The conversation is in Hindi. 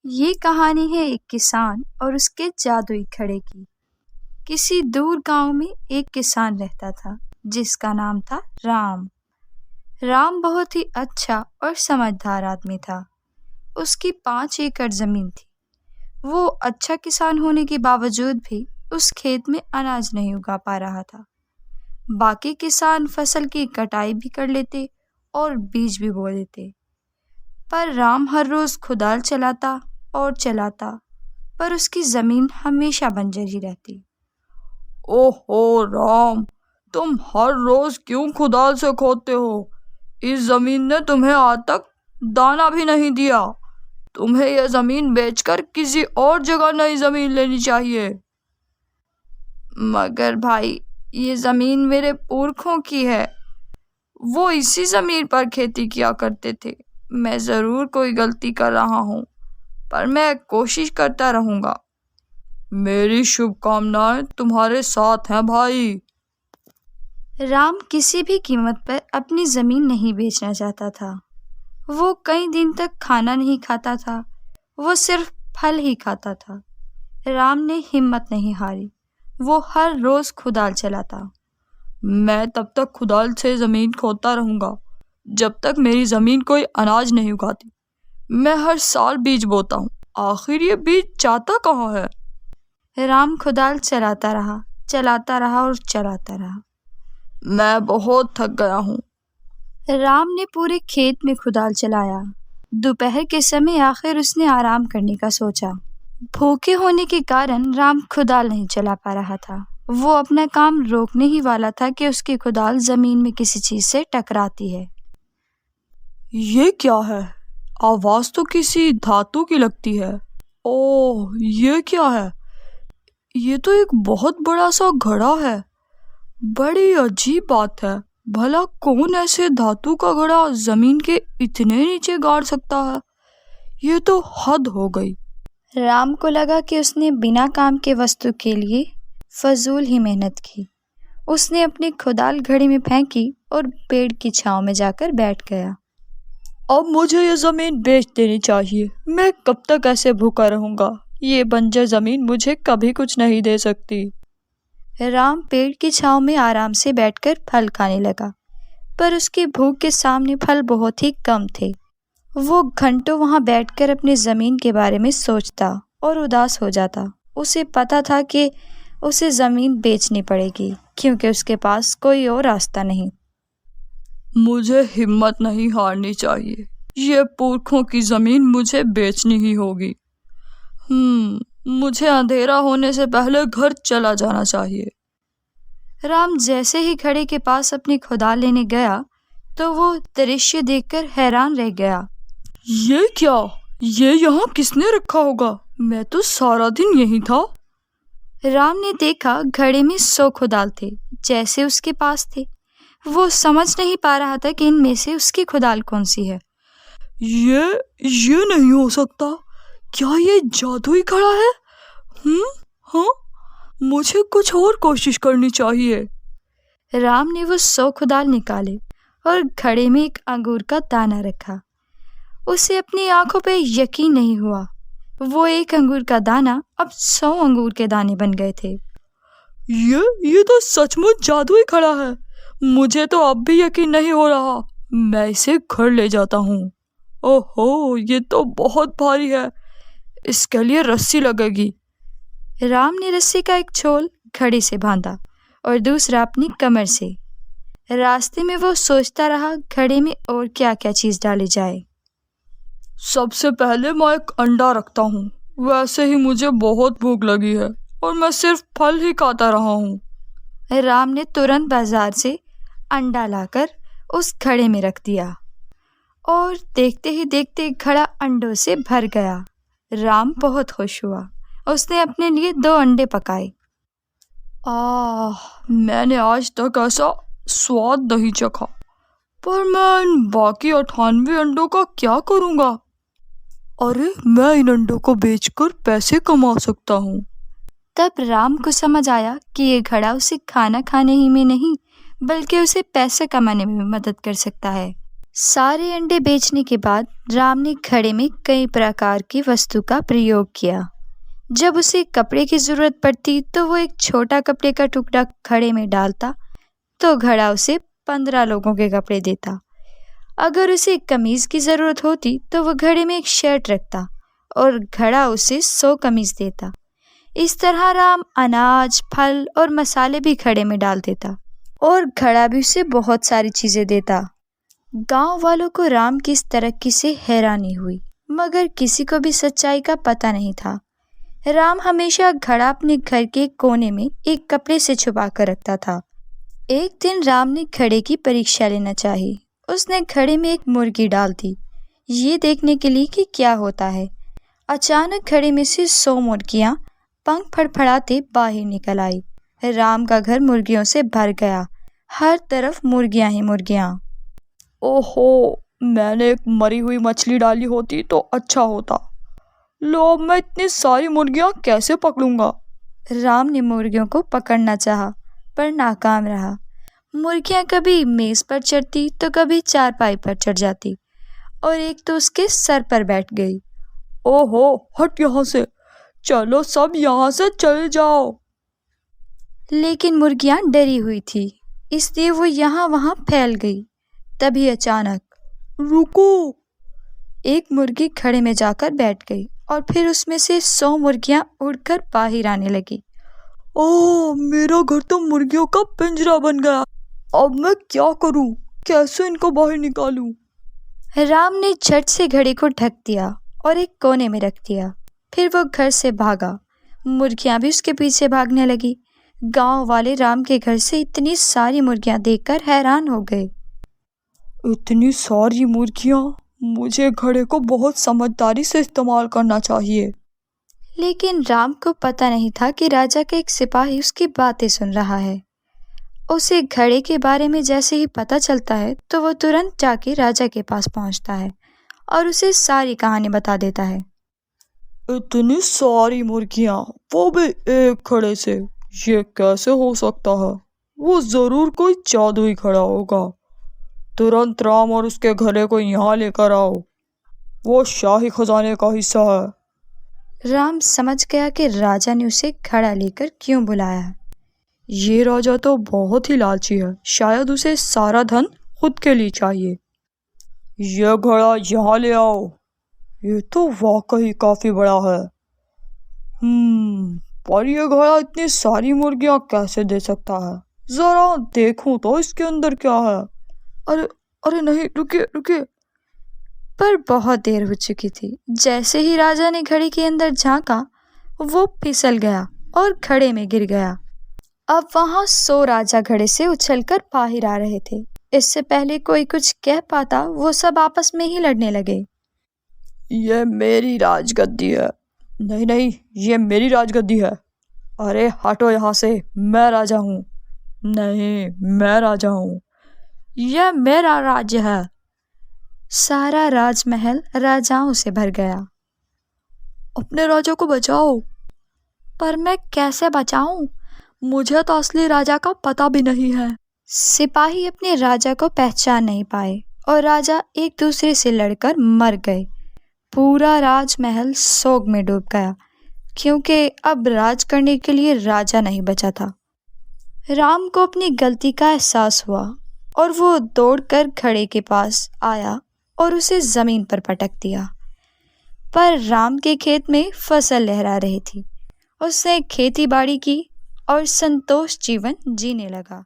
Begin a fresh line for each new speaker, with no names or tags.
ये कहानी है एक किसान और उसके जादुई घड़े की। किसी दूर गांव में एक किसान रहता था जिसका नाम था राम। राम बहुत ही अच्छा और समझदार आदमी था। उसकी 5 एकड़ जमीन थी। वो अच्छा किसान होने के बावजूद भी उस खेत में अनाज नहीं उगा पा रहा था। बाकी किसान फसल की कटाई भी कर लेते और बीज भी बो देते, पर राम हर रोज खुदाल चलाता और चलाता, पर उसकी जमीन हमेशा बंजर ही रहती।
ओहो राम, तुम हर रोज क्यों खुदाल से खोदते हो? इस जमीन ने तुम्हें आज तक दाना भी नहीं दिया। तुम्हें यह जमीन बेचकर किसी और जगह नई जमीन लेनी चाहिए।
मगर भाई, ये जमीन मेरे पुरखों की है। वो इसी जमीन पर खेती किया करते थे। मैं जरूर कोई गलती कर रहा हूँ, पर मैं कोशिश करता रहूंगा।
मेरी शुभकामनाएं तुम्हारे साथ हैं भाई।
राम किसी भी कीमत पर अपनी जमीन नहीं बेचना चाहता था। वो कई दिन तक खाना नहीं खाता था, वो सिर्फ फल ही खाता था। राम ने हिम्मत नहीं हारी। वो हर रोज खुदाल चलाता।
मैं तब तक खुदाल से जमीन खोदता रहूंगा जब तक मेरी जमीन कोई अनाज नहीं उगाती। मैं हर साल बीज बोता हूँ, आखिर ये बीज जाता कहाँ है?
राम खुदाल चलाता रहा और चलाता रहा।
मैं बहुत थक गया हूँ।
राम ने पूरे खेत में खुदाल चलाया। दोपहर के समय आखिर उसने आराम करने का सोचा। भूखे होने के कारण राम खुदाल नहीं चला पा रहा था। वो अपना काम रोकने ही वाला था कि उसकी खुदाल जमीन में किसी चीज से टकराती है।
ये क्या है? आवाज तो किसी धातु की लगती है। ओह, ये क्या है? ये तो एक बहुत बड़ा सा घड़ा है। बड़ी अजीब बात है, भला कौन ऐसे धातु का घड़ा जमीन के इतने नीचे गाड़ सकता है? ये तो हद हो गई।
राम को लगा कि उसने बिना काम के वस्तु के लिए फजूल ही मेहनत की। उसने अपनी खुदाल घड़ी में फेंकी और पेड़ की छांव में जाकर बैठ गया।
अब मुझे ये जमीन बेच देनी चाहिए। मैं कब तक ऐसे भूखा रहूंगा? ये बंजर जमीन मुझे कभी कुछ नहीं दे सकती।
राम पेड़ की छांव में आराम से बैठकर फल खाने लगा, पर उसकी भूख के सामने फल बहुत ही कम थे। वो घंटों वहां बैठकर अपनी जमीन के बारे में सोचता और उदास हो जाता। उसे पता था कि उसे जमीन बेचनी पड़ेगी, क्योंकि उसके पास कोई और रास्ता नहीं।
मुझे हिम्मत नहीं हारनी चाहिए। ये पुरखों की जमीन मुझे बेचनी ही होगी। मुझे अंधेरा होने से पहले घर चला जाना चाहिए।
राम जैसे ही घड़े के पास अपनी खुदाल लेने गया तो वो दृश्य देखकर हैरान रह गया।
ये क्या? ये यहाँ किसने रखा होगा? मैं तो सारा दिन यहीं था।
राम ने देखा घड़े में 100 खुदाल थे जैसे उसके पास थे। वो समझ नहीं पा रहा था कि इनमें से उसकी खुदाल कौन सी है।
ये नहीं हो सकता। क्या ये जादुई घड़ा है? हाँ, मुझे कुछ और कोशिश करनी चाहिए।
राम ने वो 100 खुदाल निकाले और घड़े में एक अंगूर का दाना रखा। उसे अपनी आंखों पे यकीन नहीं हुआ। वो एक अंगूर का दाना अब 100 अंगूर के दाने बन गए थे।
ये तो सचमुच जादुई घड़ा है। मुझे तो अब भी यकीन नहीं हो रहा। मैं इसे घर ले जाता हूँ। ओहो, ये तो बहुत भारी है। इसके लिए रस्सी लगेगी।
राम ने रस्सी का एक छोल घड़े से बांधा और दूसरा अपनी कमर से। रास्ते में वो सोचता रहा घड़े में और क्या क्या चीज डाली जाए।
सबसे पहले मैं एक अंडा रखता हूँ। वैसे ही मुझे बहुत भूख लगी है और मैं सिर्फ फल ही खाता रहा हूँ।
राम ने तुरंत बाजार से अंडा लाकर उस घड़े में रख दिया और देखते ही देखते घड़ा अंडों से भर गया। राम बहुत खुश हुआ। उसने अपने लिए 2 अंडे पकाए।
मैंने आज तक ऐसा स्वाद नहीं चखा, पर मैं इन बाकी 98 अंडों का क्या करूँगा? अरे, मैं इन अंडों को बेचकर पैसे कमा सकता हूँ।
तब राम को समझ आया कि ये घड़ा उसे खाना खाने ही में नहीं, बल्कि उसे पैसे कमाने में भी मदद कर सकता है। सारे अंडे बेचने के बाद राम ने घड़े में कई प्रकार की वस्तु का प्रयोग किया। जब उसे कपड़े की जरूरत पड़ती तो वो एक छोटा कपड़े का टुकड़ा घड़े में डालता तो घड़ा उसे 15 लोगों के कपड़े देता। अगर उसे कमीज की जरूरत होती तो वो घड़े में एक शर्ट रखता और घड़ा उसे 100 कमीज देता। इस तरह राम अनाज, फल और मसाले भी घड़े में डाल देता और घड़ा भी उसे बहुत सारी चीजें देता। गांव वालों को राम की इस तरक्की से हैरानी हुई, मगर किसी को भी सच्चाई का पता नहीं था। राम हमेशा घड़ा अपने घर के कोने में एक कपड़े से छुपा कर रखता था। एक दिन राम ने घड़े की परीक्षा लेना चाही। उसने घड़े में एक मुर्गी डाल दी, ये देखने के लिए कि क्या होता है। अचानक घड़े में से 100 मुर्गियां पंख फड़फड़ाते बाहर निकल आई। राम का घर मुर्गियों से भर गया, हर तरफ मुर्गियां ही मुर्गियां।
ओहो, मैंने एक मरी हुई मछली डाली होती तो अच्छा होता। लो, अब मैं इतनी सारी मुर्गियां कैसे पकड़ूंगा?
राम ने मुर्गियों को पकड़ना चाहा, पर नाकाम रहा। मुर्गियां कभी मेज पर चढ़ती तो कभी चारपाई पर चढ़ जाती और एक तो उसके सर पर बैठ गई।
ओहो, हट यहाँ से, चलो सब यहाँ से चले जाओ।
लेकिन मुर्गियां डरी हुई थी, इसलिए वो यहाँ वहां फैल गई। तभी अचानक
रुको,
एक मुर्गी घड़े में जाकर बैठ गई और फिर उसमें से 100 मुर्गियां उड़कर बाहर आने लगी।
ओह, मेरा घर तो मुर्गियों का पिंजरा बन गया। अब मैं क्या करूं? कैसे इनको बाहर निकालूं?
राम ने झट से घड़े को ढक दिया और एक कोने में रख दिया। फिर वो घर से भागा। मुर्गियां भी उसके पीछे भागने लगी। गांव वाले राम के घर से इतनी सारी मुर्गियां देखकर हैरान हो गए।
इतनी सारी मुर्गियां, मुझे घड़े को बहुत समझदारी से इस्तेमाल करना चाहिए।
लेकिन राम को पता नहीं था कि राजा का एक सिपाही उसकी बातें सुन रहा है। उसे घड़े के बारे में जैसे ही पता चलता है तो वो तुरंत जाके राजा के पास पहुंचता है और उसे सारी कहानी बता देता है।
इतनी सारी मुर्गियां, वो भी एक घड़े से, ये कैसे हो सकता है? वो जरूर कोई जादुई घड़ा होगा। तुरंत राम और उसके घड़े को यहाँ लेकर आओ, वो शाही खजाने का हिस्सा है।
राम समझ गया कि राजा ने उसे घड़ा लेकर क्यों बुलाया है।
ये राजा तो बहुत ही लालची है, शायद उसे सारा धन खुद के लिए चाहिए। यह घड़ा यहाँ ले आओ, ये तो वाकई काफी बड़ा है। पर यह घड़ा इतनी सारी मुर्गियां कैसे दे सकता है? जरा देखूं तो इसके अंदर क्या है। अरे अरे नहीं, रुकिए रुकिए।
पर बहुत देर हो चुकी थी। जैसे ही राजा ने घड़े के अंदर झांका, वो फिसल गया और घड़े में गिर गया। अब वहां 100 राजा घड़े से उछलकर बाहर आ रहे थे। इससे पहले कोई कुछ कह पाता, वो सब आपस में ही लड़ने लगे।
ये मेरी राजगद्दी है। नहीं नहीं, ये मेरी राजगद्दी है। अरे हटो यहाँ से, मैं राजा हूँ। नहीं, मैं राजा हूँ। यह मेरा राज्य है।
सारा राजमहल राजाओं से भर गया।
अपने राजा को बचाओ।
पर मैं कैसे बचाऊं?
मुझे तो असली राजा का पता भी नहीं है।
सिपाही अपने राजा को पहचान नहीं पाए और राजा एक दूसरे से लड़कर मर गए। पूरा राजमहल सोग में डूब गया, क्योंकि अब राज करने के लिए राजा नहीं बचा था। राम को अपनी गलती का एहसास हुआ और वो दौड़कर घड़े के पास आया और उसे जमीन पर पटक दिया। पर राम के खेत में फसल लहरा रही थी। उसने खेती बाड़ी की और संतोष जीवन जीने लगा।